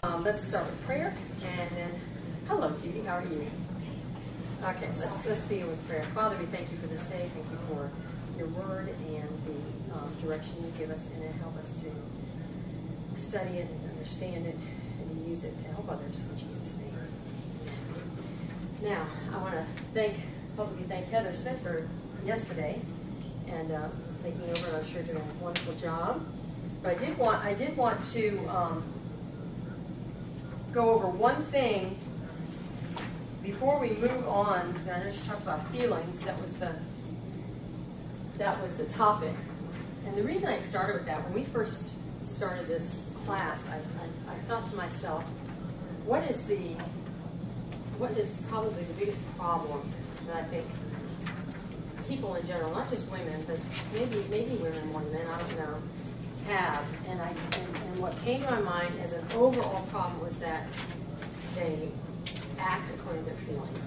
Let's start with prayer, and then, hello Judy, how are you? Okay, let's begin with prayer. Father, we thank you for this day. Thank you for your word and the direction you give us, and then help us to study it and understand it and to use it to help others in Jesus' name. Now, I want to publicly thank Heather Smith for yesterday and taking over, and I'm sure doing a wonderful job. But I did want to go over one thing before we move on. I know she talked about feelings. That was the topic. And the reason I started with that, when we first started this class, I thought to myself, what is probably the biggest problem that I think people in general, not just women, but maybe women more than men, I don't know, have, and what came to my mind as an overall problem was that they act according to their feelings.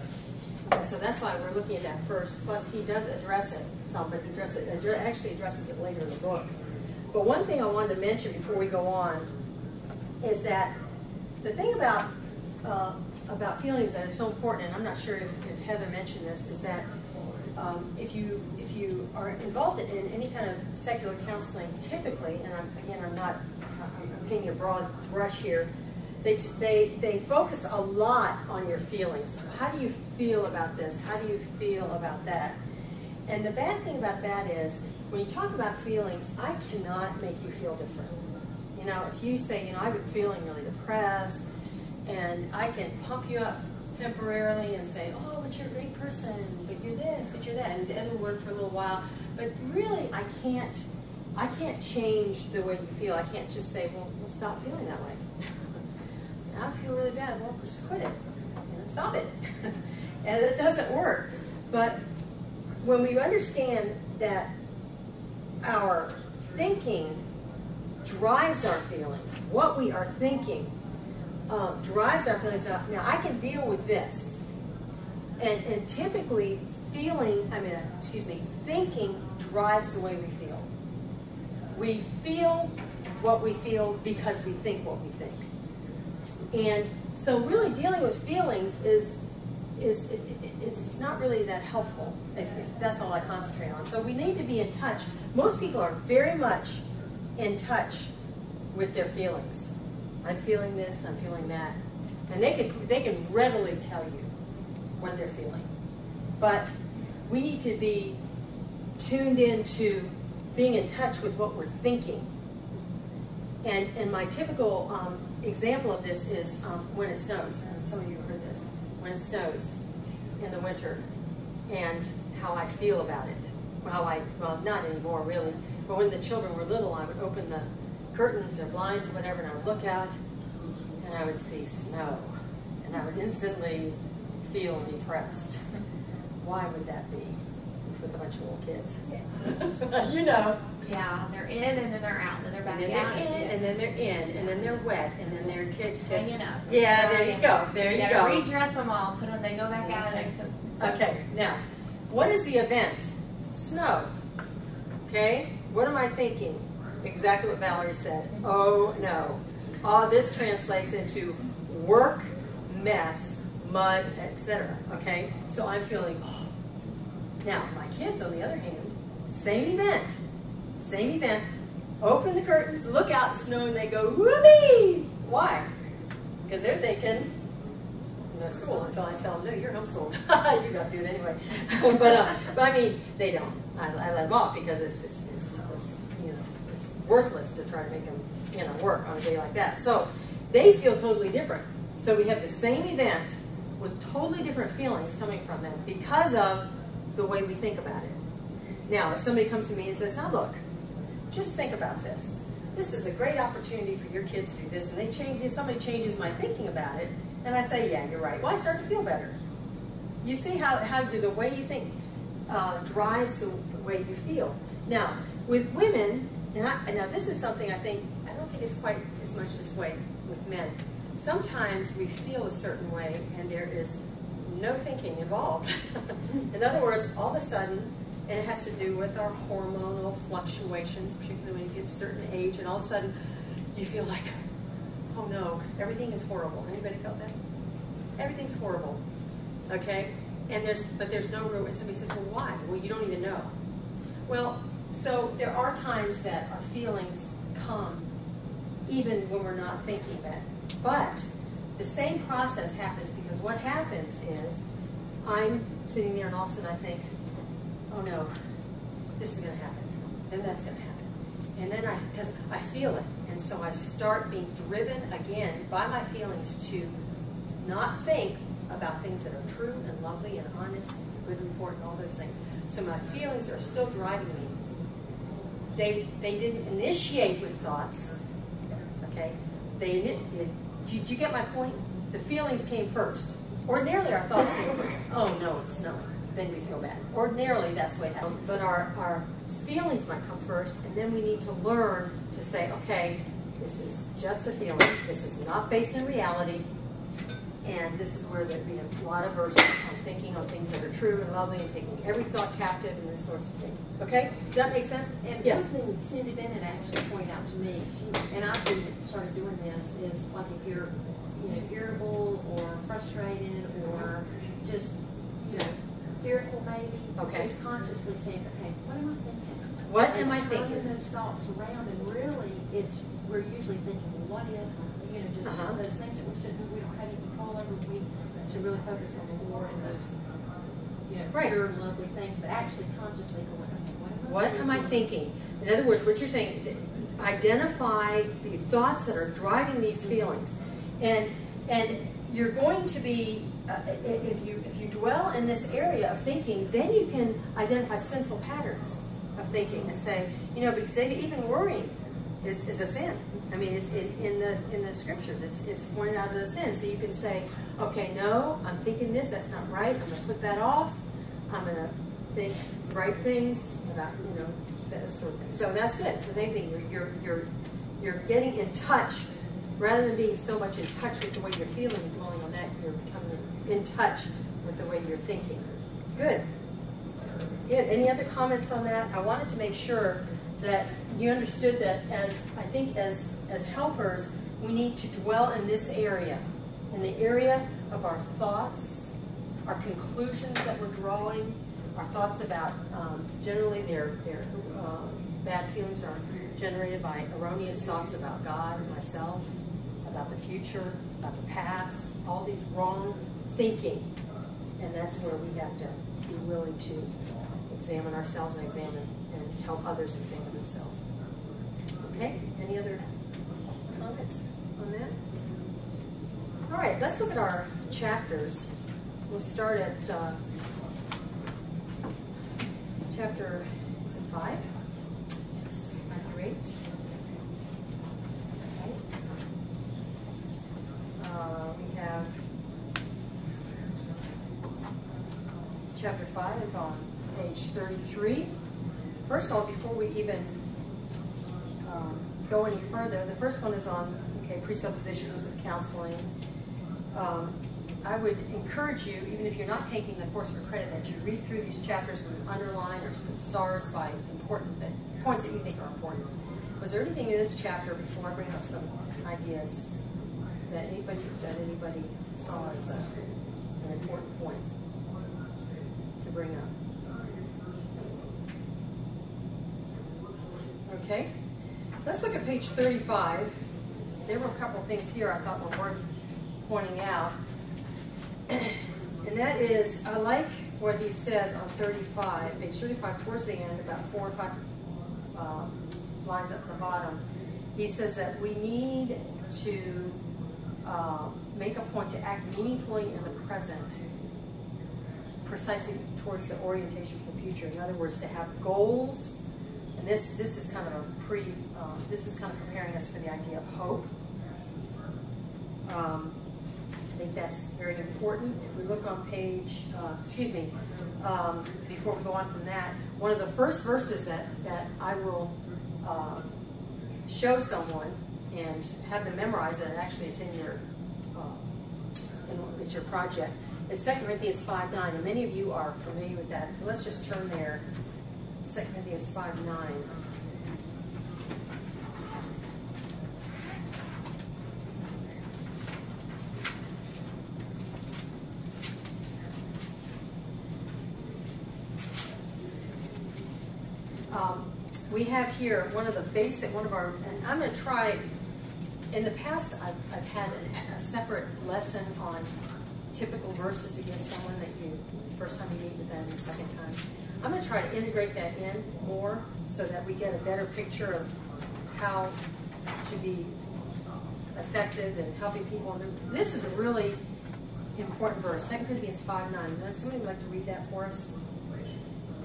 And so that's why we're looking at that first. Plus, he does address it some, but actually addresses it later in the book. But one thing I wanted to mention before we go on is that the thing about feelings that is so important, and I'm not sure if Heather mentioned this, is that if you are involved in any kind of secular counseling, typically, and I'm painting a broad brush here, they focus a lot on your feelings. How do you feel about this? How do you feel about that? And the bad thing about that is, when you talk about feelings, I cannot make you feel different. You know, if you say, I've been feeling really depressed, and I can pump you up temporarily and say, oh, but you're a great person, but you're this, but you're that, and it'll work for a little while. But really, I can't change the way you feel. I can't just say, well, stop feeling that way. I feel really bad. Well, just quit it. Stop it. And it doesn't work. But when we understand that our thinking drives our feelings, what we are thinking drives our feelings. Now, I can deal with this. And typically, thinking drives the way we feel. We feel what we feel because we think what we think. And so really dealing with feelings it's not really that helpful if that's all I concentrate on. So we need to be in touch. Most people are very much in touch with their feelings. I'm feeling this, I'm feeling that. And they can readily tell you what they're feeling. But we need to be tuned into being in touch with what we're thinking. And my typical example of this is when it snows, and some of you have heard this, when it snows in the winter, and how I feel about it. Well, not anymore really, but when the children were little, I would open the curtains or blinds or whatever, and I would look out, and I would see snow, and I would instantly feel depressed. Why would that be with a bunch of little kids? Yeah, they're in and then they're out, and then they're back out. And then they're in, and then they're wet, and then they're hanging up. Yeah, there you go. There you go. Redress them all. Put them. They go back out. Okay. Now, what is the event? Snow. Okay. What am I thinking? Exactly what Valerie said. Oh no. This translates into work, mess, mud, etc. Okay. So I'm feeling. Oh. Now, my kids, on the other hand, same event. Open the curtains, look out, snow, and they go, whoopee! Why? Because they're thinking, no school until I tell them, no, you're homeschooled. You got to do it anyway. but I mean, they don't. I let them off because it's worthless to try to make them work on a day like that. So they feel totally different. So we have the same event with totally different feelings coming from them because of the way we think about it. Now, if somebody comes to me and says, now look, just think about this. This is a great opportunity for your kids to do this, and somebody changes my thinking about it, and I say, yeah, you're right. Well, I start to feel better. You see how the way you think drives the way you feel. Now, with women, now this is something I don't think it's quite as much this way with men. Sometimes we feel a certain way, and there is no thinking involved. In other words, all of a sudden, and it has to do with our hormonal fluctuations, particularly when you get a certain age, and all of a sudden you feel like, oh no, everything is horrible. Anybody felt that? Everything's horrible. Okay? And there's no real, and somebody says, well, why? Well, you don't even know. Well, so there are times that our feelings come even when we're not thinking that. But the same process happens, because what happens is I'm sitting there and all of a sudden I think, oh no, this is going to happen, and that's going to happen. And then because I feel it, and so I start being driven again by my feelings to not think about things that are true and lovely and honest, and good report, and all those things. So my feelings are still driving me. They didn't initiate with thoughts, okay? Did you get my point? The feelings came first. Ordinarily, our thoughts came first. Oh no, it's snowing. Then we feel bad. Ordinarily, that's what happens. But our feelings might come first, and then we need to learn to say, okay, this is just a feeling. This is not based in reality. And this is where there'd be a lot of verses on thinking on things that are true and lovely and taking every thought captive and this sorts of things. Okay? Does that make sense? And yes. one thing Cindy Bennett actually pointed out to me, and I've started doing this, is like if you're irritable or frustrated or just fearful maybe, okay, just consciously saying, okay, what am I thinking? What am I thinking? Turning those thoughts around, and really, we're usually thinking, well, what if? Just those things that we don't have any control over. We should really focus on the Lord and those, right, pure, lovely things, but actually consciously going, okay, what am I thinking? In other words, what you're saying, identify the thoughts that are driving these feelings, and you're going to be, if you dwell in this area of thinking, then you can identify sinful patterns of thinking and say, because even worrying is a sin. I mean, it's in the scriptures, it's pointed out as a sin. So you can say, okay, no, I'm thinking this, that's not right. I'm going to put that off. I'm going to think right things about, that sort of thing. So that's good. It's the same thing. You're getting in touch, rather than being so much in touch with the way you're feeling and dwelling on that. You're becoming in touch with the way you're thinking. Good. Good. Any other comments on that? I wanted to make sure that you understood that as helpers, we need to dwell in this area, in the area of our thoughts, our conclusions that we're drawing, our thoughts about, generally their bad feelings are generated by erroneous thoughts about God and myself, about the future, about the past, all these wrong thinking. And that's where we have to be willing to examine ourselves and help others examine themselves. Okay, any other comments on that? All right, let's look at our chapters. We'll start at chapter, is it 5? Yes, 5 through 8. Okay. We have chapter 5 on page 33. First of all, before we even go any further, the first one is on presuppositions of counseling. I would encourage you, even if you're not taking the course for credit, that you read through these chapters and underline or put stars by important points that you think are important. Was there anything in this chapter, before I bring up some ideas, that anybody saw as an important point to bring up? Okay, let's look at page 35. There were a couple of things here I thought were worth pointing out. And that is, I like what he says on 35, page 35, towards the end, about 4 or 5 lines up at the bottom. He says that we need to make a point to act meaningfully in the present, precisely towards the orientation for the future. In other words, to have goals. And this is kind of this is kind of preparing us for the idea of hope. I think that's very important. If we look on page, before we go on from that, one of the first verses that I will show someone and have them memorize it, and actually it's in it's your project, is 2 Corinthians 5:9, and many of you are familiar with that. So let's just turn there. 2 Corinthians 5:9. we have here one of our, and I'm going to try, in the past I've had a separate lesson on typical verses to give someone that you, first time you meet with them, the second time. I'm going to try to integrate that in more so that we get a better picture of how to be effective in helping people. This is a really important verse, 2 Corinthians 5:9. Would somebody like to read that for us?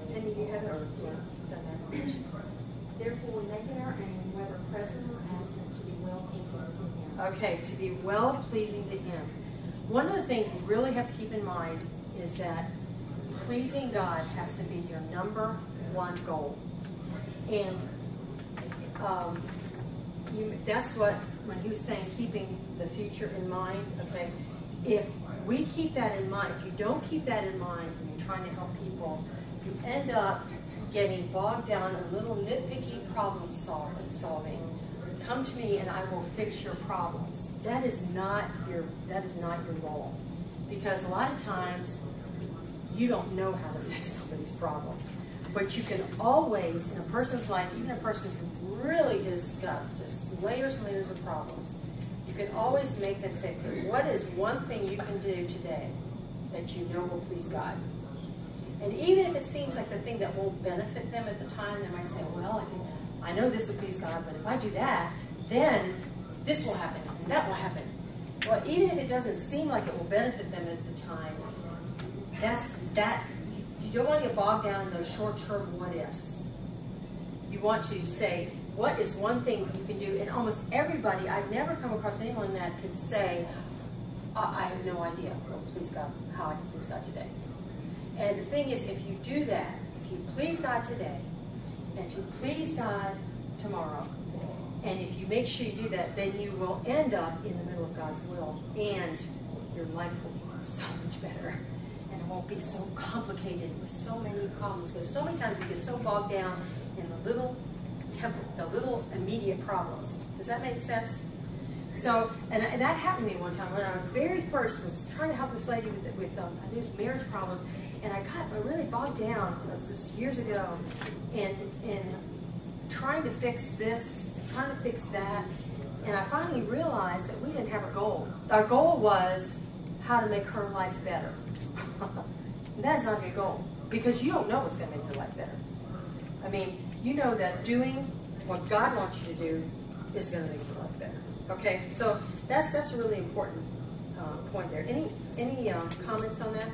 Any of you have done that? Therefore, we make it our aim, whether present or absent, to be well pleasing to Him. Okay, to be well pleasing to Him. One of the things we really have to keep in mind is that pleasing God has to be your number one goal. And that's what, when he was saying keeping the future in mind, okay, if we keep that in mind, if you don't keep that in mind when you're trying to help people, you end up getting bogged down in little nitpicky problem solving. Come to me and I will fix your problems. That is not your role. Because a lot of times you don't know how to fix somebody's problem. But you can always, in a person's life, even a person who really has got just layers and layers of problems, you can always make them say, what is one thing you can do today that you know will please God? And even if it seems like the thing that won't benefit them at the time, they might say, well, I know this will please God, but if I do that, then this will happen, and that will happen. Well, even if it doesn't seem like it will benefit them at the time, you don't want to get bogged down in those short-term what-ifs. You want to say, what is one thing you can do? And almost everybody, I've never come across anyone that could say, I have no idea how I can please God today. And the thing is, if you do that, if you please God today, and if you please God tomorrow, and if you make sure you do that, then you will end up in the middle of God's will, and your life will be so much better. And it won't be so complicated with so many problems. Because so many times we get so bogged down in the little immediate problems. Does that make sense? So, and that happened to me one time when I very first was trying to help this lady with I think it was marriage problems, and I got really bogged down. This was years ago, in trying to fix this, trying to fix that, and I finally realized that we didn't have a goal. Our goal was how to make her life better. That's not a good goal, because you don't know what's going to make your life better. I mean, you know that doing what God wants you to do is going to make your life better. Okay, so that's a really important point there. Any comments on that?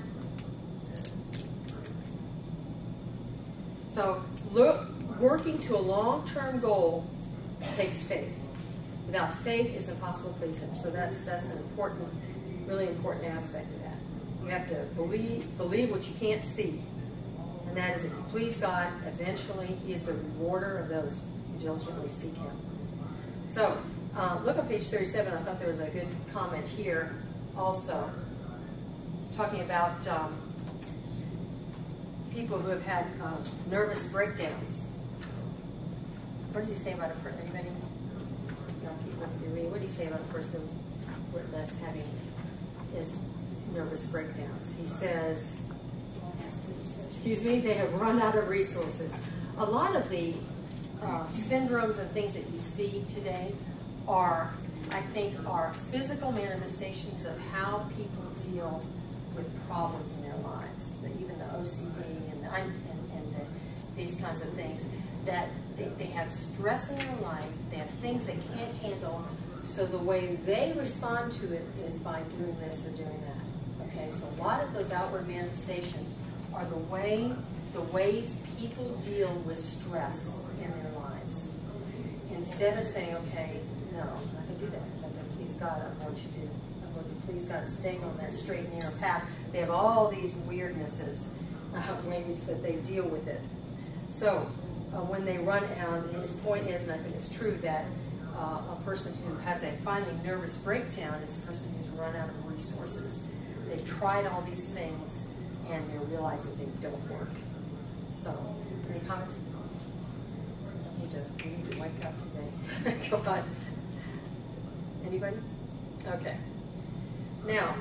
So, working to a long-term goal takes faith. Without faith, it's impossible to please Him. So that's an important, really important aspect of that. You have to believe what you can't see. And that is, if you please God, eventually He is the rewarder of those who diligently seek Him. So, look on page 37. I thought there was a good comment here also, talking about people who have had nervous breakdowns. What does he say about anybody? What do you say about a person that's having his nervous breakdowns? He says, they have run out of resources. A lot of the syndromes and things that you see today are physical manifestations of how people deal with problems in their lives. Even the OCD and these kinds of things, that they have stress in their life, they have things they can't handle, so the way they respond to it is by doing this or doing that. Okay, so a lot of those outward manifestations are the ways people deal with stress in their lives. Instead of saying, okay, no, I'm not going to do that. I'm going to please God. I'm going to please God and staying on that straight and narrow path. They have all these weirdnesses, ways that they deal with it. So when they run out, his point is, and I think it's true, that a person who has a finally nervous breakdown is a person who's run out of resources. They've tried all these things, and they realize that they don't work. So, any comments? We need to wake up today. Go on. Anybody? Okay. Now,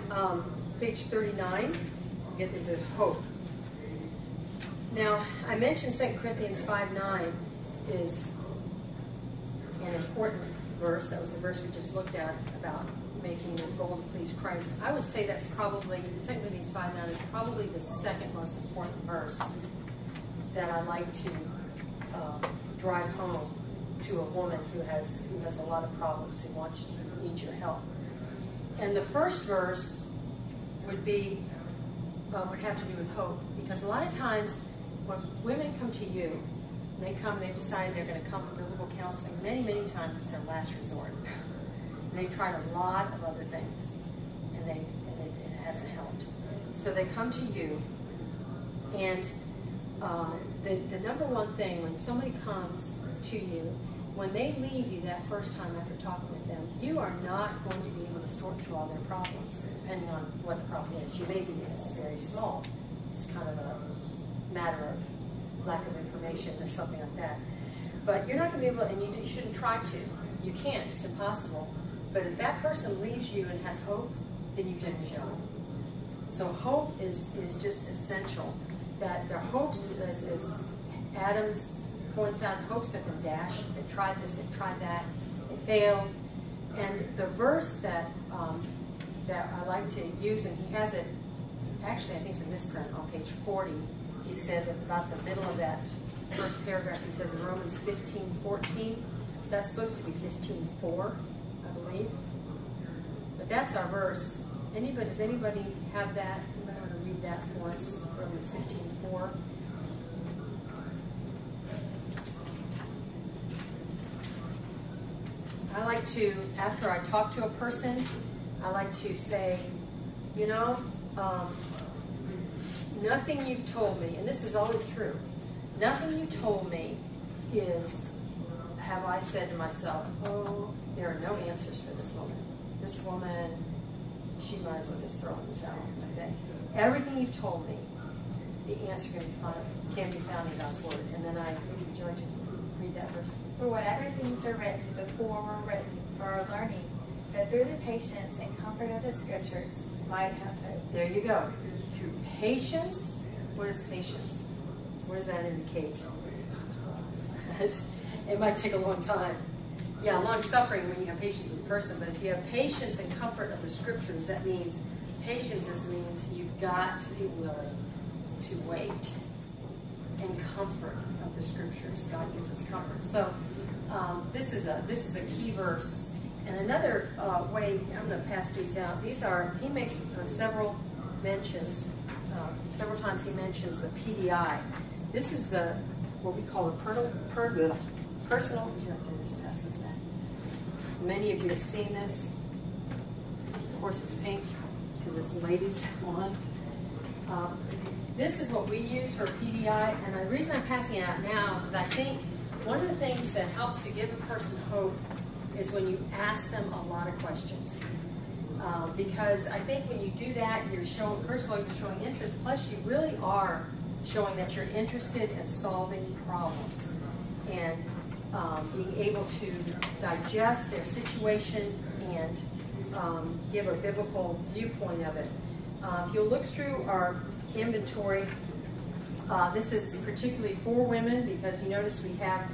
page 39, we get into hope. Now, I mentioned 2 Corinthians 5:9, is an important verse. That was the verse we just looked at about making the goal to please Christ. I would say that's probably, 2 Corinthians 5:9 is probably the second most important verse that I like to drive home to a woman who has a lot of problems, who needs your help. And the first verse would have to do with hope, because a lot of times when women come to you, they've decided they're going to come for biblical counseling. Many, many times it's their last resort. And they've tried a lot of other things, and it hasn't helped. So they come to you, and the number one thing when somebody comes to you, when they leave you that first time after talking with them, you are not going to be able to sort through all their problems, depending on what the problem is. You may be, it's very small. It's kind of a matter of lack of information or something like that. But you're not going to be able to, and you shouldn't try to. You can't. It's impossible. But if that person leaves you and has hope, then you've done your job. So hope is just essential. That their hopes, as Adams points out, hopes have been dashed. They've tried this, they've tried that, they failed. And the verse that I like to use, and he has it, actually I think it's a misprint on page 40. He says at about the middle of that first paragraph, he says in Romans 15:14. That's supposed to be 15:4, I believe. But that's our verse. Does anybody have that? Anybody want to read that for us? Romans 15:4. I like to, after I talk to a person, I like to say, nothing you've told me, and this is always true, nothing you told me is, have I said to myself, oh, there are no answers for this woman. This woman, she might as well just throw in the towel. Okay? Everything you've told me, the answer can be found in God's Word. And then would you like to read that verse? For whatever things are written before were written for our learning, that through the patience and comfort of the Scriptures might have hope. There you go. Through patience. What is patience? What does that indicate? It might take a long time. Yeah, long suffering when you have patience with a person, but if you have patience and comfort of the Scriptures, that means patience means you've got to be willing to wait. And comfort of the Scriptures. God gives us comfort. So this is a key verse. And another way, I'm going to pass these out. He makes several mentions. Several times he mentions the PDI. This is what we call the personal. You have to just pass this back. Many of you have seen this. Of course, it's pink because it's the ladies' one. This is what we use for PDI, and the reason I'm passing it out now is I think one of the things that helps to give a person hope is when you ask them a lot of questions. Because I think when you do that, you're showing, first of all, you're showing interest, plus you really are showing that you're interested in solving problems and being able to digest their situation and give a biblical viewpoint of it. If you'll look through our inventory, this is particularly for women because you notice we have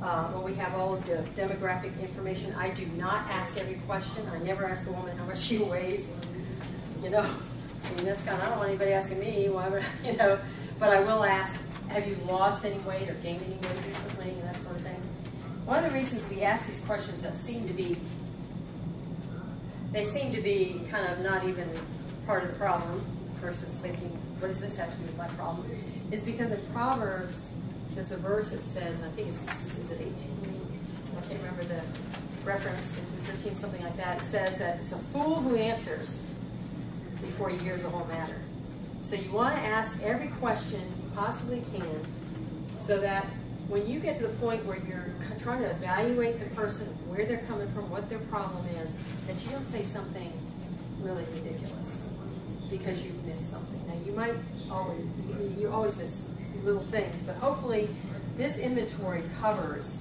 all of the demographic information. I do not ask every question. I never ask a woman how much she weighs. I mean, that's kind of, I don't want anybody asking me, why would but I will ask, have you lost any weight or gained any weight recently, and that sort of thing. One of the reasons we ask these questions that seem to be kind of not even part of the problem. The person's thinking, what does this have to do with my problem? Is because in Proverbs, there's a verse that says, and I think is it 18? I can't remember the reference, 15, something like that. It says that it's a fool who answers before he hears the whole matter. So you want to ask every question you possibly can so that when you get to the point where you're trying to evaluate the person, where they're coming from, what their problem is, that you don't say something really ridiculous because you've missed something. Now, you always miss little things, but hopefully this inventory covers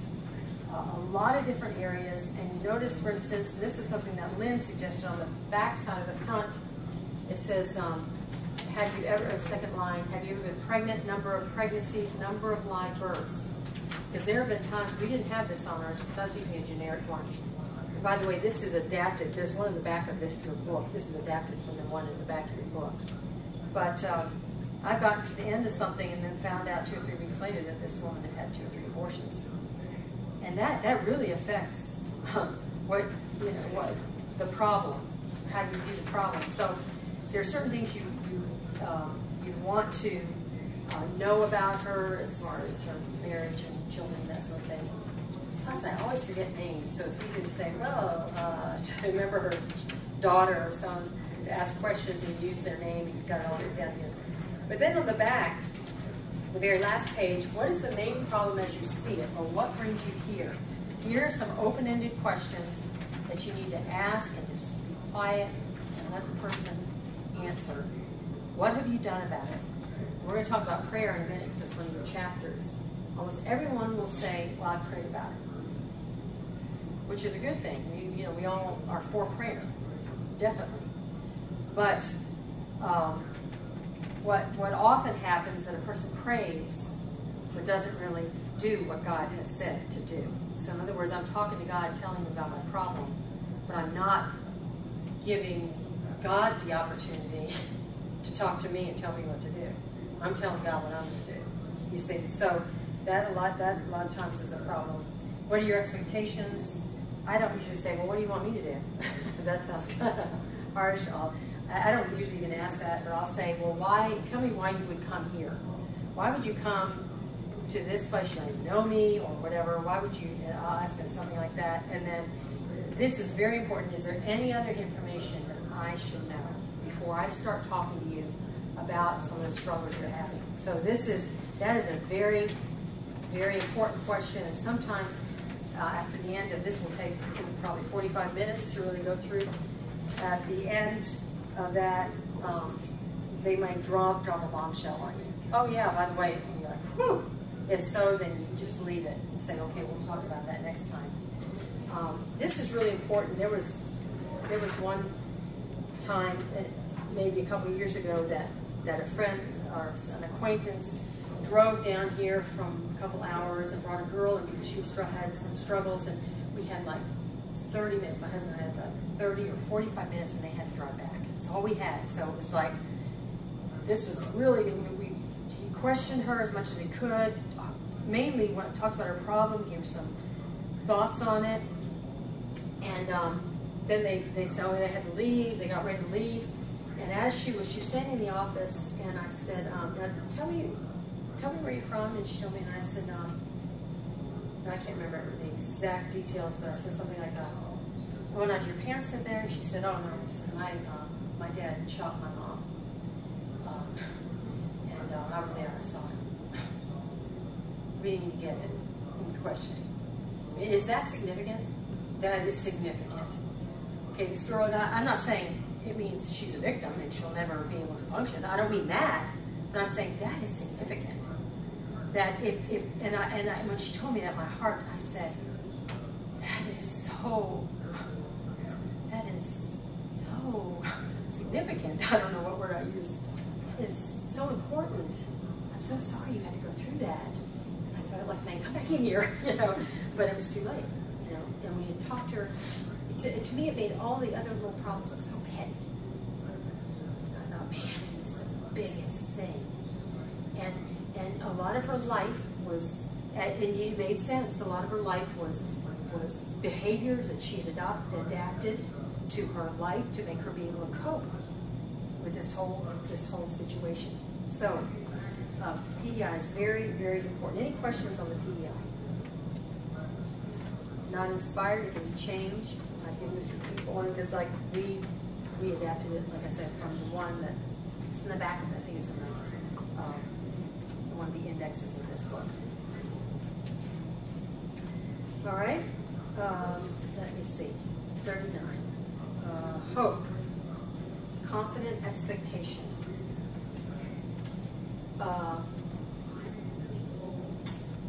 a lot of different areas. And you notice, for instance, and this is something that Lynn suggested on the back side of the front, it says, have you ever, second line, have you ever been pregnant, number of pregnancies, number of live births? Because there have been times we didn't have this on ours because I was using a generic one. And by the way, this is adapted. There's one in the back of your book. This is adapted from the one in the back of your book. But I got to the end of something and then found out 2 or 3 weeks later that this woman had had 2 or 3 abortions. And that really affects what the problem, how you view the problem. So there are certain things you want to know about her as far as her marriage and children, that sort of thing. Plus, I always forget names, so it's easy to say, well, to remember her daughter or son, to ask questions and use their name, and you've got it all written down here. But then on the back, the very last page, what is the main problem as you see it, or what brings you here? Here are some open-ended questions that you need to ask, and just be quiet and let the person answer. What have you done about it? We're going to talk about prayer in a minute because it's one of your chapters. Almost everyone will say, well, I prayed about it, which is a good thing. We all are for prayer, definitely. But what often happens that a person prays but doesn't really do what God has said to do. So in other words, I'm talking to God, telling him about my problem, but I'm not giving God the opportunity to talk to me and tell me what to do. I'm telling God what I'm going to do. You see, so that a lot of times is a problem. What are your expectations? I don't usually say, well, what do you want me to do? That sounds kind of harsh. I don't usually even ask that, but I'll say, well, tell me why you would come here. Why would you come to this place? You don't even know me or whatever. Why would you, I'll ask them something like that. And then this is very important. Is there any other information that I should know before I start talking to you about some of the struggles you're having? So that is a very, very important question. And sometimes after the end of this will take probably 45 minutes to really go through. At the end of that, they might drop a bombshell on you. Oh yeah, by the way, and you're like, whew. If so, then you just leave it and say, okay, we'll talk about that next time. This is really important. There was one time, maybe a couple of years ago, that a friend or an acquaintance drove down here from a couple hours and brought a girl in because she had some struggles, and we had like 30 minutes. My husband had like 30 or 45 minutes, and they had to drive back. That's all we had. So it was like, this was really, he questioned her as much as he could, mainly talked about her problem, gave her some thoughts on it, and then they said, oh, they had to leave. They got ready to leave, and as she's standing in the office, and I said, now tell me where you're from, and she told me, and I said, I can't remember the exact details, but I said something like, oh, now, did your parents live there? And she said, oh, no. I said, my dad shot my mom. And I was there, I saw it. We didn't even get it in questioning. Is that significant? That is significant. Okay, this girl, I'm not saying it means she's a victim and she'll never be able to function. I don't mean that, but I'm saying that is significant. That when she told me that, my heart, I said, that is so significant. I don't know what word I use. That is so important. I'm so sorry you had to go through that. And I felt like saying, come back in here, but it was too late, and we had talked to her. To me, it made all the other little problems look so petty. I thought, man, it's the biggest thing. And a lot of her life was, and it made sense, a lot of her life was behaviors that she had adapted to her life to make her be able to cope with this whole situation. So, PDI is very, very important. Any questions on the PDI? Not inspired, it can be changed. I've given this to people, and because like we adapted it, like I said, from the one that it's in the back of it. I think it's in one of the indexes of this book. All right. Let me see. 39. Hope. Confident expectation.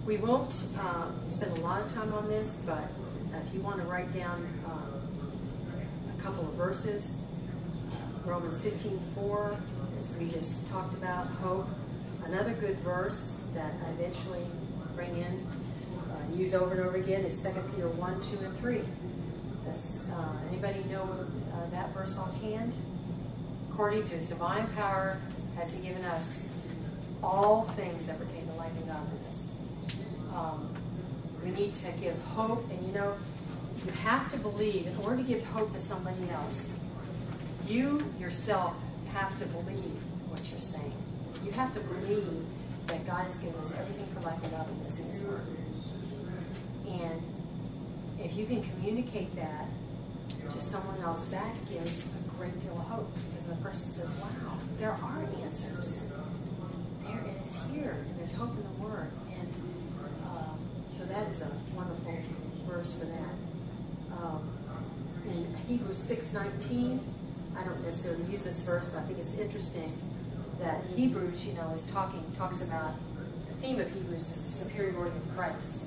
We won't spend a lot of time on this, but if you want to write down a couple of verses, Romans 15:4, as we just talked about, hope. Another good verse that I eventually bring in use over and over again is 2 Peter 1, 2, and 3. That's, anybody know that verse offhand? According to his divine power has he given us all things that pertain to life and godliness. We need to give hope, and you have to believe. In order to give hope to somebody else, you yourself have to believe what you're saying. You have to believe that God has given us everything for life and godliness in his word. And if you can communicate that to someone else, that gives a great deal of hope. Because the person says, wow, there are answers. There, and it's here, and there's hope in the word. And so that is a wonderful verse for that. In Hebrews 6:19, I don't necessarily use this verse, but I think it's interesting that Hebrews, talks about, the theme of Hebrews is the superiority of Christ.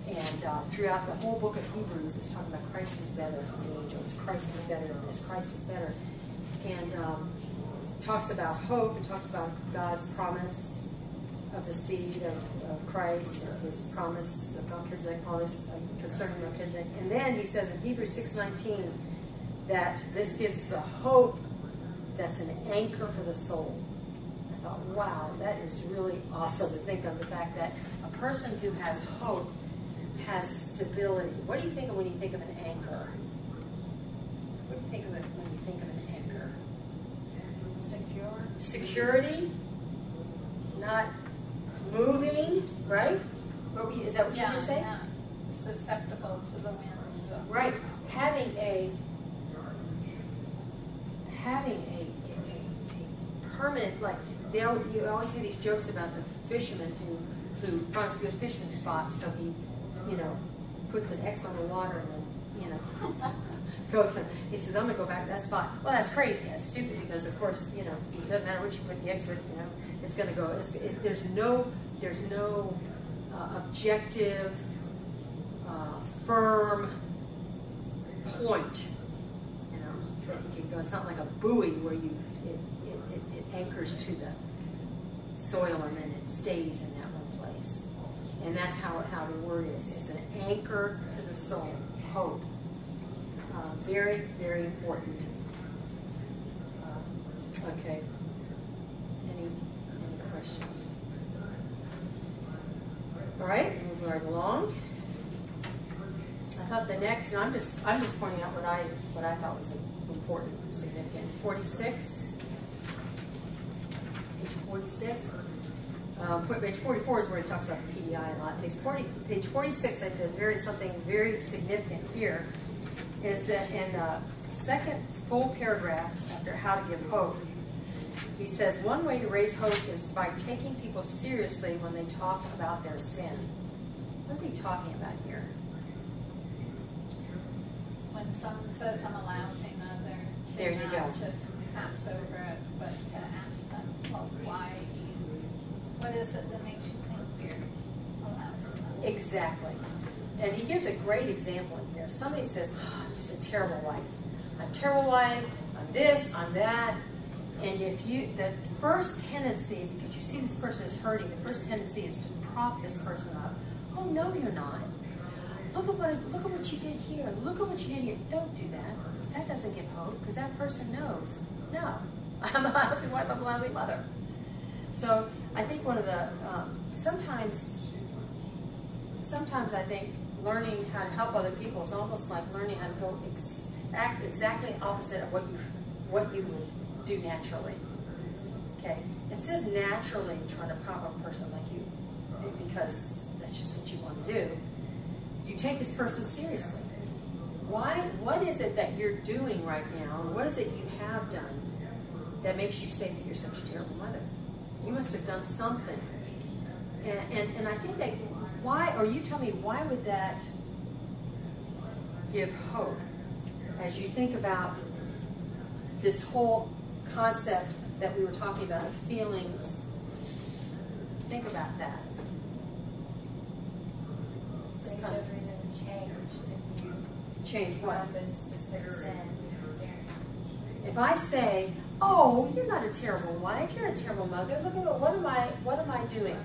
And throughout the whole book of Hebrews, it's talking about Christ is better than the angels. Christ is better than this. Christ is better. And it talks about hope. It talks about God's promise of the seed of Christ, of his promise of Melchizedek, concerning Melchizedek. And then he says in Hebrews 6:19 that this gives a hope that's an anchor for the soul. I thought, wow, that is really awesome to think of, the fact that a person who has hope has stability. What do you think of when you think of an anchor? What do you think of it when you think of an anchor? Secure. Security, not moving, right? Is that what you were going to say? Yeah. Susceptible to the wind. Right. Having a permanent, like you always hear these jokes about the fisherman who finds a good fishing spot, so he puts an X on the water and then goes and he says, I'm gonna go back to that spot. Well, that's crazy. That's stupid, because of course it doesn't matter what you put the X with. It's gonna go. There's no objective, firm point. That you can go. It's not like a buoy where it anchors to the soil and then it stays in that one place. And that's how the word is. It's an anchor to the soul. Hope. Very, very important. Okay. Any questions? All right, moving right along. I thought the next, and I'm just pointing out what I thought was important, significant. 46. Page 46. Page 44 is where he talks about the PDI a lot. Page 46, I think, something very significant here is that in the second full paragraph after how to give hope, he says, one way to raise hope is by taking people seriously when they talk about their sin. What is he talking about here? When someone says I'm a lousy mother, There you go. just pass over it, but to ask them, well, what is it that makes you think you're a lousy mother? Exactly. And he gives a great example in here. Somebody says, I'm just a terrible wife. I'm a terrible wife. I'm this, I'm that. And the first tendency, because you see this person is hurting, the first tendency is to prop this person up. Oh, no, you're not. Look at what you did here. Look at what you did here. Don't do that. That doesn't give hope, because that person knows. No, I'm a lousy wife, I'm a lousy mother. So I think one of the, sometimes I think learning how to help other people is almost like learning how to go act exactly opposite of what you would do naturally. Okay? Instead of naturally trying to prop up a person like you, because that's just what you want to do, you take this person seriously. What is it that you're doing right now, or what is it you have done that makes you say that you're such a terrible mother? You must have done something. And I think that you tell me, why would that give hope as you think about this whole concept that we were talking about of feelings? Think about that. I think there's reason to change if you change what? have this specific sin. If I say, oh, you're not a terrible wife, you're a terrible mother, look at what am I doing?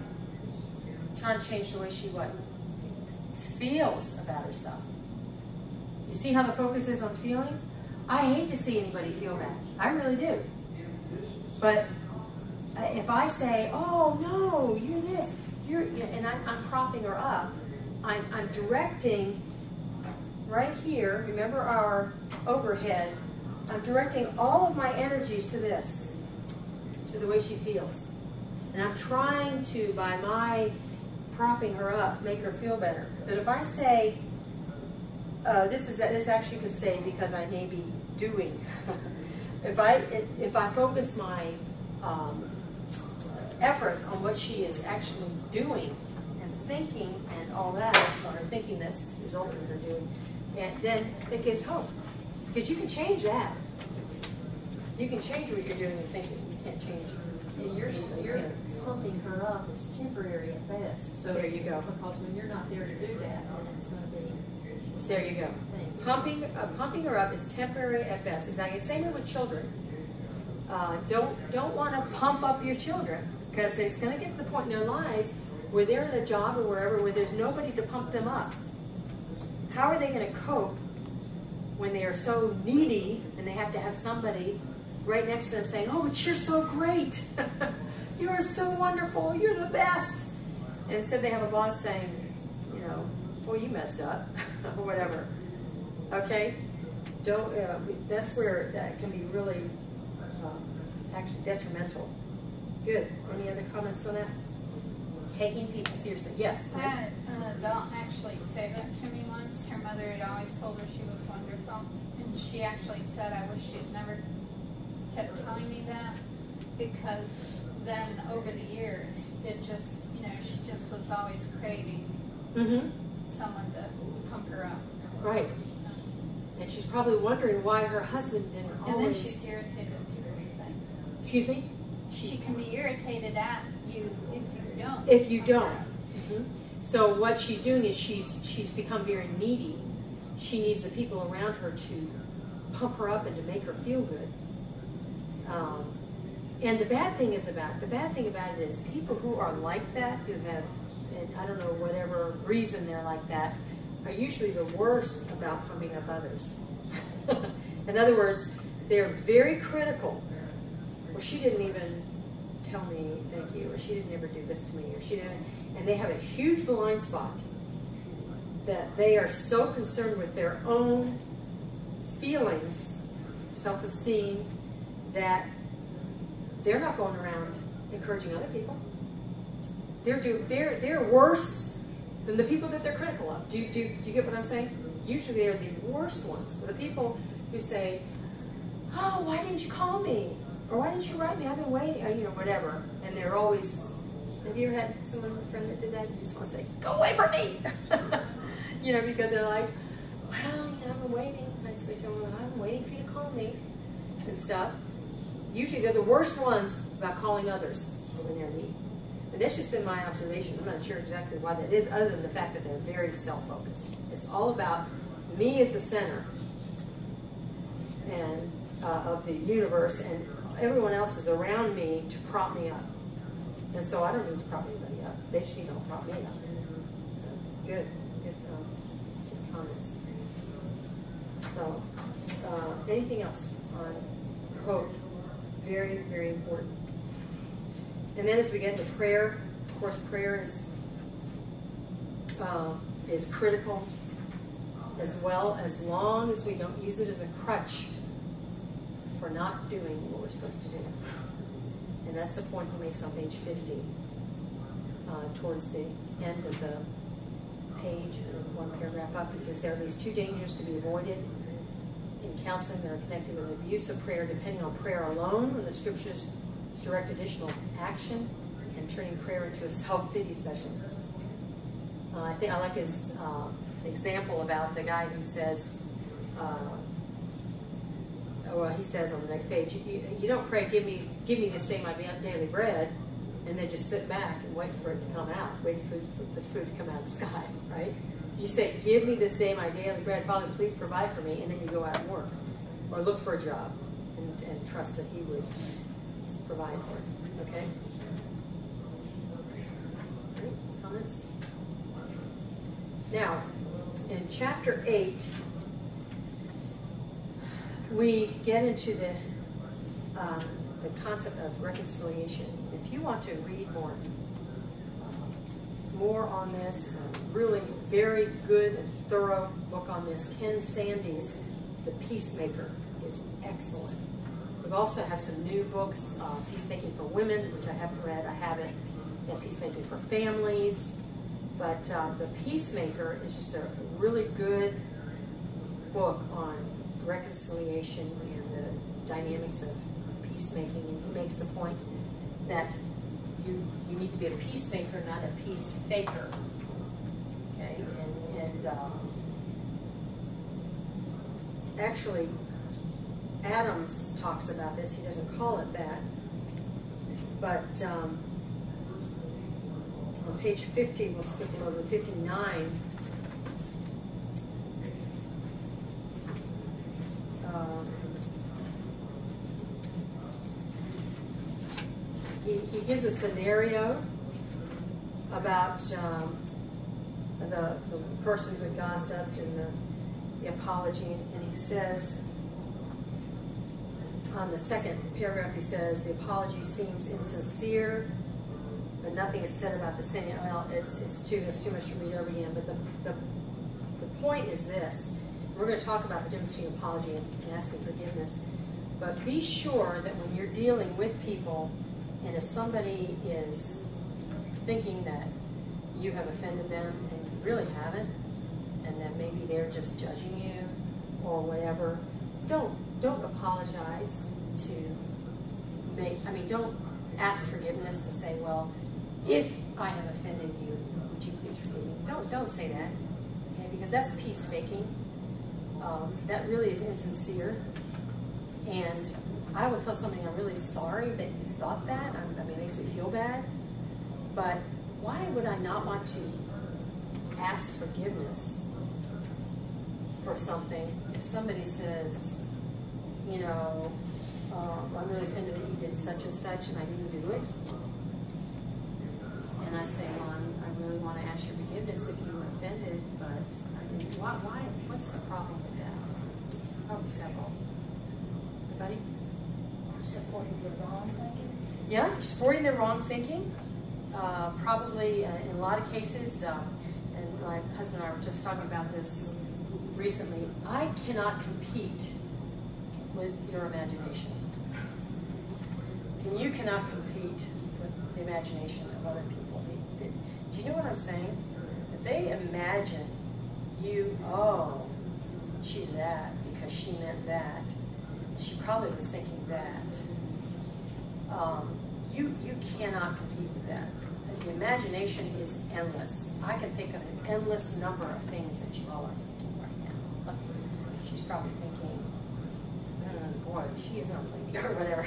Trying to change the way she what? feels about herself. You see how the focus is on feelings? I hate to see anybody feel bad. I really do. But if I say, oh, no, you're this, and I'm propping her up, I'm directing right here, remember our overhead, I'm directing all of my energies to this, to the way she feels. And I'm trying to, by my propping her up, make her feel better. But if I say, this actually could say because I may be doing. if I focus my efforts on what she is actually doing and thinking and all that, or thinking that's resulting in her doing, and then it gives hope. Because you can change that. You can change what you're doing and thinking. You can't change. And you're pumping her up is temporary at best. So there you go. Because when you're not there to do that, then it's going to be. There you go. Pumping her up is temporary at best. Exactly. Same with children. Don't want to pump up your children, because there's going to get to the point in their lives where they're in a job or wherever where there's nobody to pump them up. How are they going to cope when they are so needy and they have to have somebody right next to them saying, oh, but you're so great. You are so wonderful. You're the best. And instead they have a boss saying, well, you messed up or whatever. Okay? That's where that can be really actually detrimental. Good. Any other comments on that? Taking people seriously. Yes. I had an adult actually say that to me once. Her mother had always told her she was wonderful. And she actually said, I wish she'd never kept telling me that, because then over the years, it just, she just was always craving someone to pump her up. Right. And she's probably wondering why her husband didn't always... And then she's irritated to everything. Excuse me? She can be irritated at you if you don't. If you don't. Mm-hmm. So what she's doing is she's become very needy. She needs the people around her to pump her up and to make her feel good. And the bad thing about it is people who are like that, who have, and I don't know, whatever reason they're like that, are usually the worst about pumping up others. In other words, they're very critical. Well, she didn't even tell me thank you, or she didn't ever do this to me, or she didn't, and they have a huge blind spot that they are so concerned with their own feelings, self-esteem, that they're not going around encouraging other people. They're worse than the people that they're critical of. Do you get what I'm saying? Usually they are the worst ones. The people who say, oh, why didn't you call me? Or why didn't you write me? I've been waiting, or, whatever. And they're always, have you ever had a friend that did that? You just want to say, go away from me! Because they're like, well, I've been waiting. I've been waiting for you to call me and stuff. Usually they're the worst ones about calling others when they're in need. And that's just been my observation. I'm not sure exactly why that is, other than the fact that they're very self-focused. It's all about me as the center and of the universe, and everyone else is around me to prop me up. And so I don't need to prop anybody up. They just need to prop me up. Good comments. So, anything else on hope? Very, very important. And then as we get into prayer, of course, prayer is critical as well, as long as we don't use it as a crutch for not doing what we're supposed to do. And that's the point he makes on page 50, towards the end of the page, one paragraph up. He says, there are these two dangers to be avoided in counseling that are connected with abuse of prayer, depending on prayer alone, when the scriptures direct additional action, and turning prayer into a self-pity session. I think I like his example about the guy who says, he says on the next page, you don't pray, give me this day my daily bread, and then just sit back and wait for it to come out, wait for the food to come out of the sky, right? You say, give me this day my daily bread, Father, please provide for me, and then you go out and work, or look for a job, and trust that he would provide for it, okay? All right, comments? Now, in chapter 8, we get into the concept of reconciliation. If you want to read more on this, really very good and thorough book on this, Ken Sande's The Peacemaker is excellent. We've also have some new books, Peacemaking for Women, which I haven't read. I haven't. And Peacemaking for Families. But The Peacemaker is just a really good book on reconciliation and the dynamics of peacemaking. And he makes the point that you need to be a peacemaker, not a peace faker. Okay? And actually, Adams talks about this. He doesn't call it that. But on page 50, we'll skip over to 59. He gives a scenario about the person who gossiped and the apology, and he says, on the second paragraph, he says, the apology seems insincere, but nothing is said about the sin. Well, it's too much to read over again, but the point is this. We're going to talk about the difference between apology and asking forgiveness, but be sure that when you're dealing with people, and if somebody is thinking that you have offended them and you really haven't, and that maybe they're just judging you or whatever, don't apologize don't ask forgiveness and say, well, if I have offended you, would you please forgive me? Don't say that, okay? Because that's peace faking. That really is insincere. And I will tell somebody, I'm really sorry that you thought that. It makes me feel bad. But why would I not want to ask forgiveness for something if somebody says, I'm really offended that you did such and such and I didn't do it? And I say, well, I really want to ask your forgiveness if you were offended, but I didn't. Why? What's the problem with that? Probably several. Anybody? Supporting the wrong thinking? Yeah, supporting the wrong thinking. Probably in a lot of cases, and my husband and I were just talking about this recently, I cannot compete with your imagination. And you cannot compete with the imagination of other people. Do you know what I'm saying? If they imagine you, oh, she did that because she meant that, she probably was thinking that. You cannot compete with that. The imagination is endless. I can think of an endless number of things that you all are thinking right now. She's probably thinking, boy, she is unbelievable, or whatever.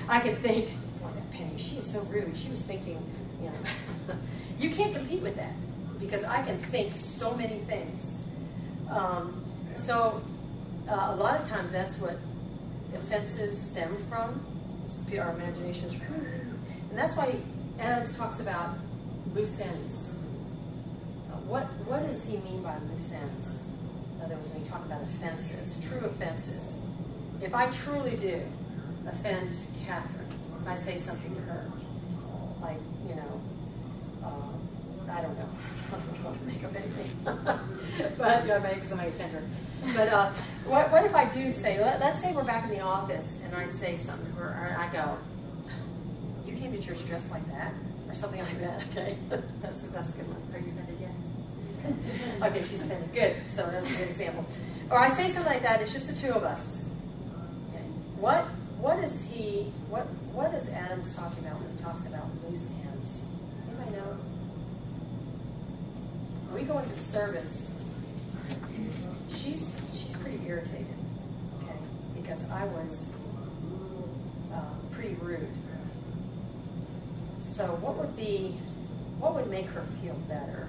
I can think, boy, that Penny, she is so rude. She was thinking, You can't compete with that because I can think so many things. So a lot of times that's what offenses stem from. Our imaginations, and that's why Adams talks about loose ends. What does he mean by loose ends? In other words, when we talk about offenses, true offenses. If I truly do offend Catherine, if I say something to her, like, I don't know. I don't want to make up anything. But because I might offend her. But what if I do say, let's say we're back in the office and I say something to her, and I go, you came to church dressed like that? Or something like that, okay? That's a good one. Are you offended yet? Okay, she's offended. Good. So that's a good example. Or I say something like that, it's just the two of us. Okay. What is Adams talking about when he talks about loose ends? Anybody know? We go into service. She's pretty irritated, okay, because I was pretty rude. So what would make her feel better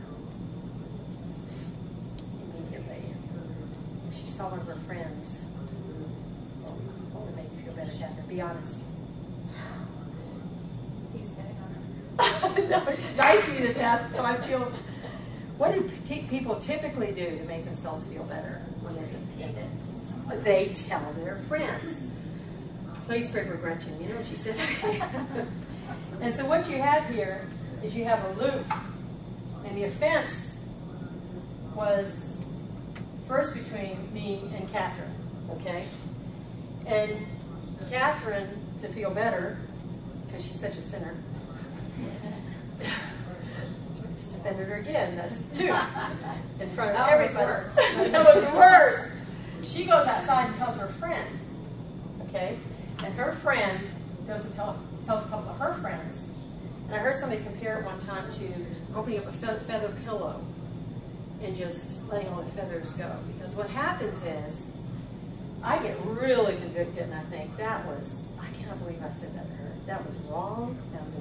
immediately? If she saw one of her friends, what would make you feel better, Catherine? Be honest. He's getting on her. No, nice to me to death, so I feel. What do people typically do to make themselves feel better when they're offended? They tell their friends. Please pray for Gretchen. You know what she says? And so what you have here is you have a loop. And the offense was first between me and Catherine, okay? And Catherine, to feel better, because she's such a sinner, just offended her again. That's 2 in front of everybody. That was worse. She goes outside and tells her friend, okay? And her friend goes and tells a couple of her friends. And I heard somebody compare it one time to opening up a feather pillow and just letting all the feathers go. Because what happens is, I get really convicted and I think, I cannot believe I said that to her. That was wrong. That was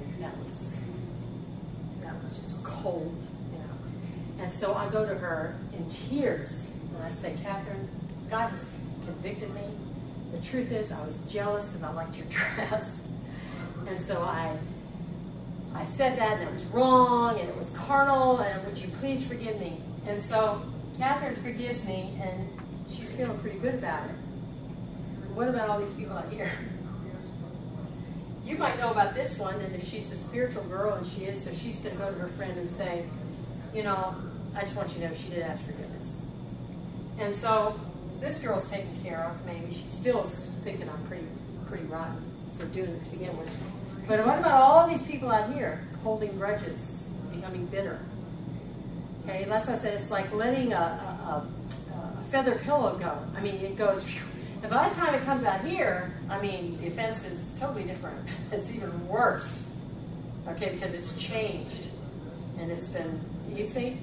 just cold, you know. And so I go to her in tears and I say, Catherine, God has convicted me. The truth is, I was jealous because I liked your dress. And so I said that, and it was wrong, and it was carnal, and would you please forgive me? And so Catherine forgives me, and she's feeling pretty good about it. What about all these people out here? You might know about this one, and if she's a spiritual girl, and she is, so she's going to go to her friend and say, you know, I just want you to know she did ask forgiveness. And so this girl's taken care of, maybe. She's still thinking I'm pretty rotten for doing it to begin with. But what about all of these people out here holding grudges, becoming bitter? Okay, that's why I said it's like letting a feather pillow go. I mean, it goes, and by the time it comes out here, I mean, the offense is totally different. It's even worse, okay, because it's changed. And it's been, you see?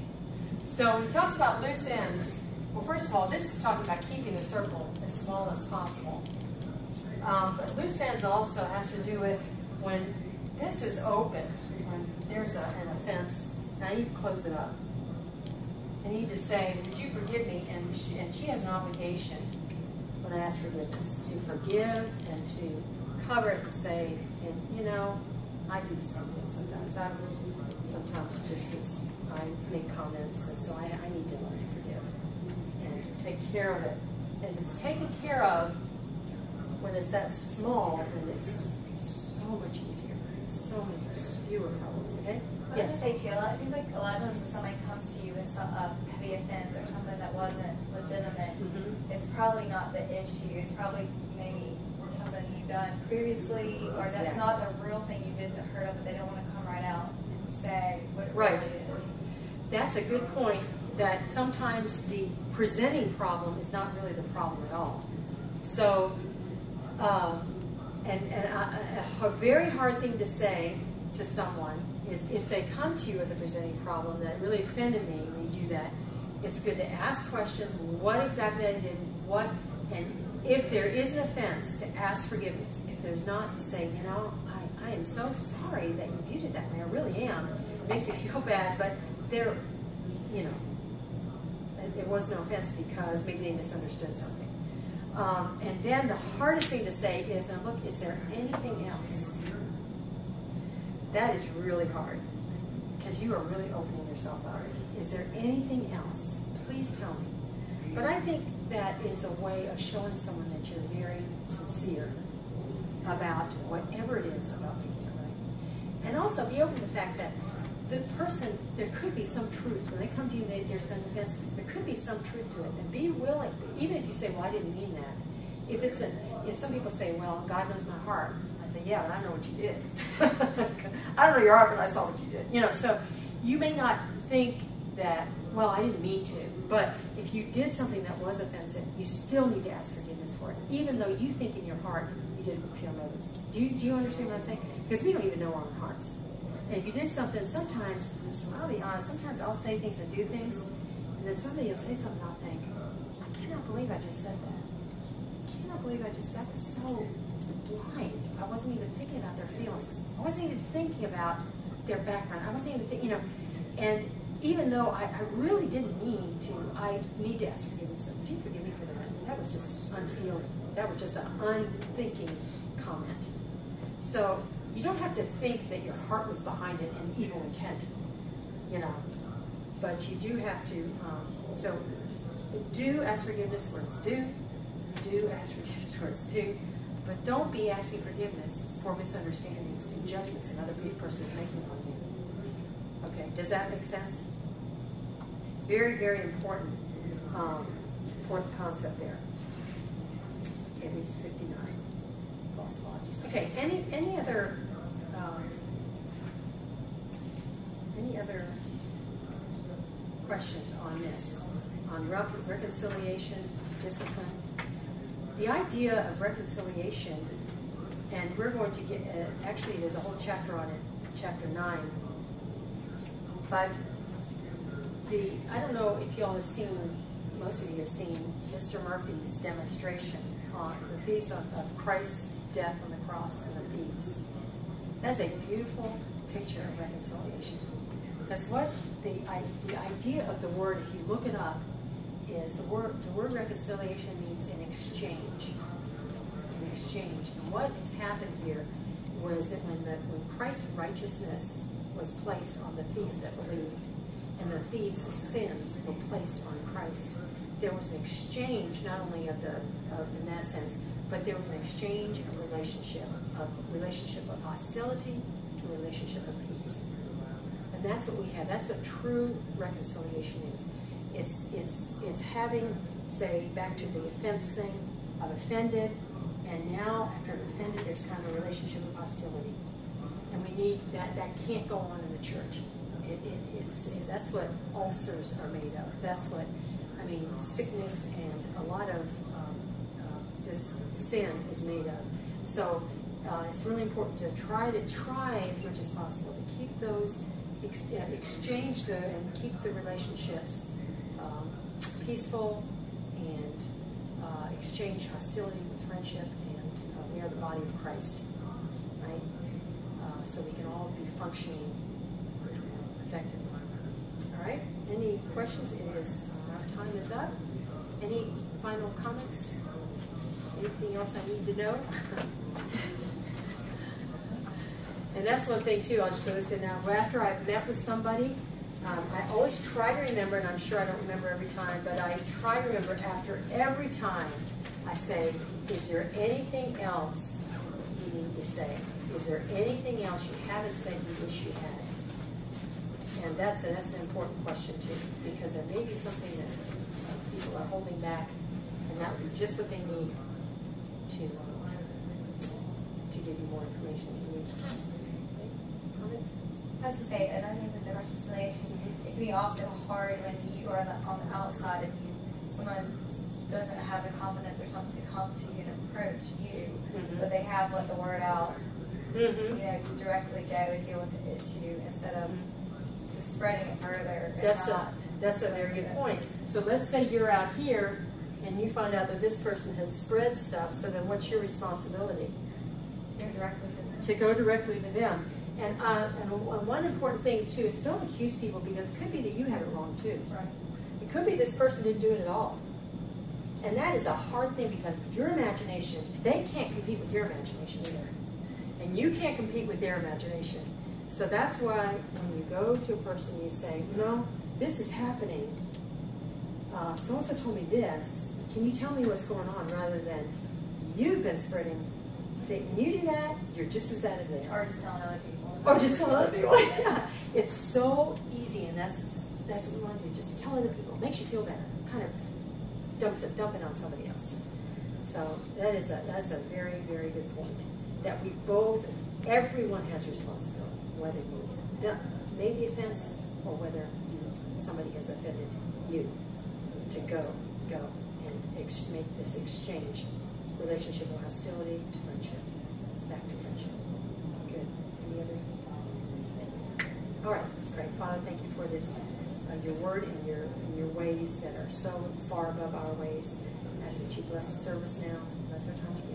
So when he talks about loose ends, well, first of all, this is talking about keeping the circle as small as possible. But loose ends also has to do with when this is open, when there's an offense, and I need to close it up. I need to say, did you forgive me? And she has an obligation when I ask forgiveness to forgive and to cover it and say, and you know, I do the same thing sometimes. Sometimes just as I make comments, and so I need to learn to forgive and take care of it. And it's taken care of when it's that small, and it's so much easier, so many fewer problems, okay? I was going to say too, it seems like a lot of times when somebody comes to you with a heavy offense or something that wasn't legitimate, it's probably not the issue. It's probably maybe something you've done previously, or that's not the real thing you did that hurt them, but they don't want to come right out and say what it really is. That's a good point, that sometimes the presenting problem is not really the problem at all. So, a very hard thing to say to someone is if they come to you with a presenting problem that really offended me when you do that, it's good to ask questions, what exactly I did, and if there is an offense, to ask forgiveness. If there's not, to say, you know, I am so sorry that you viewed it that way, I really am. It makes me feel bad, but there, you know, there was no offense because maybe they misunderstood something. And then the hardest thing to say is, now look, is there anything else? That is really hard, because you are really opening yourself up. Is there anything else? Please tell me. But I think that is a way of showing someone that you're very sincere about whatever it is about making it right. And also be open to the fact that the person, there could be some truth. When they come to you and there's been offense, there could be some truth to it. And be willing, even if you say, well, I didn't mean that. If some people say, well, God knows my heart. I say, yeah, but I know what you did. I don't know your heart, but I saw what you did. You know, so you may not think that, well, I didn't mean to. But if you did something that was offensive, you still need to ask forgiveness for it, even though you think in your heart you did it with pure motives. Do you understand what I'm saying? Because we don't even know our own hearts. And if you did something, sometimes, I'll be honest, sometimes I'll say things and do things, and then somebody will say something, I'll think, I cannot believe I just said that. I cannot believe that was so blind. I wasn't even thinking about their feelings. I wasn't even thinking about their background. I wasn't even thinking, and even though I really didn't mean to, I need to ask forgiveness. So would you forgive me for that? That was just unfeeling. That was just an unthinking comment. So you don't have to think that your heart was behind it in evil intent. but you do have to, so do ask forgiveness where it's due. Do ask forgiveness where it's due. But don't be asking forgiveness for misunderstandings and judgments another person is making on you. Okay, does that make sense? Very, very important concept there. Okay, page 59. False apologies. Okay, any other questions on this? On reconciliation, discipline? The idea of reconciliation, and we're going to get, actually there's a whole chapter on it, chapter 9, but I don't know if you all have seen, most of you have seen Mr. Murphy's demonstration on the thieves of Christ's death on the cross and the thieves. That's a beautiful picture of reconciliation. That's what the idea of the word, if you look it up, is the word reconciliation means an exchange. An exchange. And what has happened here was that when Christ's righteousness was placed on the thief that believed, and the thief's sins were placed on Christ, there was an exchange, not only of in that sense, but there was an exchange of relationship of hostility to a relationship of peace. And that's what we have. That's what true reconciliation is. It's having, say, back to the offense thing, I've offended, and now after I've offended, there's kind of a relationship of hostility. And we need that can't go on in the church. That's what ulcers are made of. That's what, sickness and a lot of just sin is made of. So it's really important to try as much as possible to keep those, exchange and keep the relationships peaceful, and exchange hostility with friendship, and we are the body of Christ, right? So we can all be functioning effectively. All right? Any questions? Our time is up. Any final comments? Anything else I need to know? And that's one thing too. I'll just throw this in now. After I've met with somebody, I always try to remember, and I'm sure I don't remember every time, but I try to remember after every time I say, is there anything else you need to say? Is there anything else you haven't said you wish you had? And that's an important question too, because there may be something that people are holding back, and that would be just what they need to give you more information that you need. Okay? Comments? I was going to say, another thing with the reconciliation, it can be also hard when you are on the outside and someone doesn't have the confidence or something to come to you and approach you, but they have let the word out, to directly go and deal with the issue instead of just spreading it further. That's a very good point. So let's say you're out here and you find out that this person has spread stuff, so then what's your responsibility? To go directly to them. And one important thing too is don't accuse people, because it could be that you have it wrong too. Right. It could be this person didn't do it at all. And that is a hard thing, because your imagination, they can't compete with your imagination either. And you can't compete with their imagination. So that's why when you go to a person, you say, this is happening. So-and-so told me this. Can you tell me what's going on, rather than you've been spreading. When you do that, you're just as bad as they are. Or just telling other people. Or just tell other people. Yeah. It's so easy, and that's what we want to do. Just tell other people. It makes you feel better. Kind of dump it on somebody else. So that's a very, very good point. That everyone has responsibility, whether you made the offense or whether somebody has offended you, to go and make this exchange. Relationship of hostility to friendship, back to friendship. Good. Any others? All right, let's pray. Father, thank you for this, your word and your ways that are so far above our ways. I ask that you bless the service now, bless our time together.